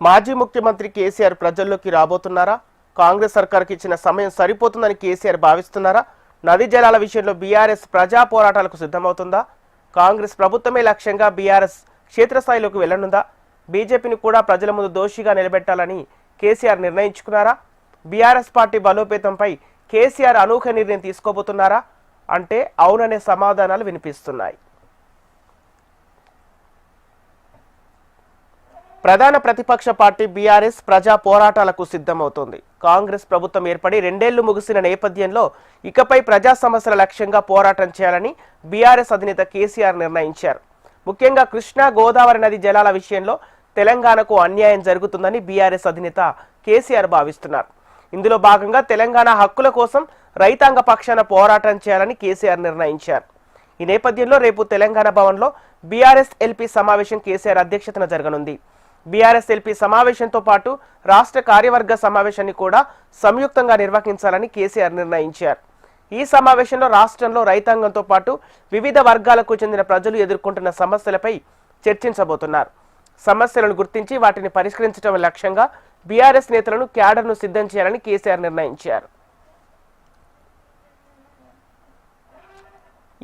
మాజీ ముఖ్యమంత్రి కేసీఆర్ ప్రజల్లోకి రాబోతున్నారా? కాంగ్రెస్ సర్కార్కి ఇచ్చిన సమయం సరిపోతుందని కేసీఆర్ భావిస్తున్నారా? నదీ జలాల విషయంలో బీఆర్ఎస్ ప్రజా పోరాటాలకు సిద్ధమవుతుందా? కాంగ్రెస్ ప్రభుత్వమే లక్ష్యంగా బీఆర్ఎస్ క్షేత్రస్థాయిలోకి వెళ్లనుందా? బీజేపీని కూడా ప్రజల ముందు దోషిగా నిలబెట్టాలని కేసీఆర్ నిర్ణయించుకున్నారా? బీఆర్ఎస్ పార్టీ బలోపేతంపై కేసీఆర్ అనూహ్య నిర్ణయం తీసుకోబోతున్నారా అంటే అవుననే సమాధానాలు వినిపిస్తున్నాయి. ప్రధాన ప్రతిపక్ష పార్టీ బీఆర్ఎస్ ప్రజా పోరాటాలకు సిద్ధమవుతోంది. కాంగ్రెస్ ప్రభుత్వం ఏర్పడి 2 ఏళ్లు ముగిసిన నేపథ్యంలో ఇకపై ప్రజా సమస్యల లక్ష్యంగా పోరాటం చేయాలని బీఆర్ఎస్ అధినేత కేసీఆర్ నిర్ణయించారు. ముఖ్యంగా కృష్ణా గోదావరి నది జలాల విషయంలో తెలంగాణకు అన్యాయం జరుగుతుందని బీఆర్ఎస్ అధినేత కేసీఆర్ భావిస్తున్నారు. ఇందులో భాగంగా తెలంగాణ హక్కుల కోసం రైతాంగ పక్షాన పోరాటం చేయాలని కేసీఆర్ నిర్ణయించారు. ఈ నేపథ్యంలో రేపు తెలంగాణ భవన్లో బీఆర్ఎస్ ఎల్పీ సమావేశం కేసీఆర్ అధ్యక్షతన జరగనుంది. బీఆర్ఎస్ ఎల్పీ సమావేశంతో పాటు రాష్ట్ర కార్యవర్గ సమావేశాన్ని కూడా సంయుక్తంగా నిర్వహించాలని కేసీఆర్ నిర్ణయించారు. ఈ సమావేశంలో రాష్ట్రంలో రైతాంగంతో పాటు వివిధ వర్గాలకు చెందిన ప్రజలు ఎదుర్కొంటున్న సమస్యలపై చర్చించబోతున్నారు. సమస్యలను గుర్తించి వాటిని పరిష్కరించడం లక్ష్యంగా బీఆర్ఎస్ నేతలను క్యాడర్ను సిద్ధం చేయాలని కేసీఆర్ నిర్ణయించారు.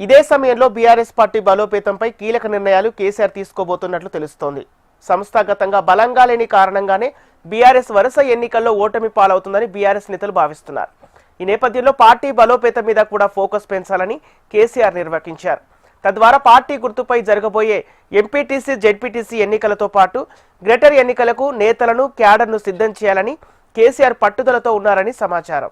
ఇదే సమయంలో బీఆర్ఎస్ పార్టీ బలోపేతంపై కీలక నిర్ణయాలు కేసీఆర్ తీసుకోబోతున్నట్లు తెలుస్తోంది. సంస్థాగతంగా బలంగా లేని కారణంగానే బీఆర్ఎస్ వరుస ఎన్నికల్లో ఓటమి పాలవుతుందని బీఆర్ఎస్ నేతలు భావిస్తున్నారు. ఈ నేపథ్యంలో పార్టీ బలోపేతం మీద కూడా ఫోకస్ పెంచాలని కేసీఆర్ నిర్వహించారు. తద్వారా పార్టీ గుర్తుపై జరగబోయే ఎంపీటీసీ, జెడ్పీటీసీ ఎన్నికలతో పాటు గ్రేటర్ ఎన్నికలకు నేతలను, క్యాడర్ను సిద్ధం చేయాలని కేసీఆర్ పట్టుదలతో ఉన్నారని సమాచారం.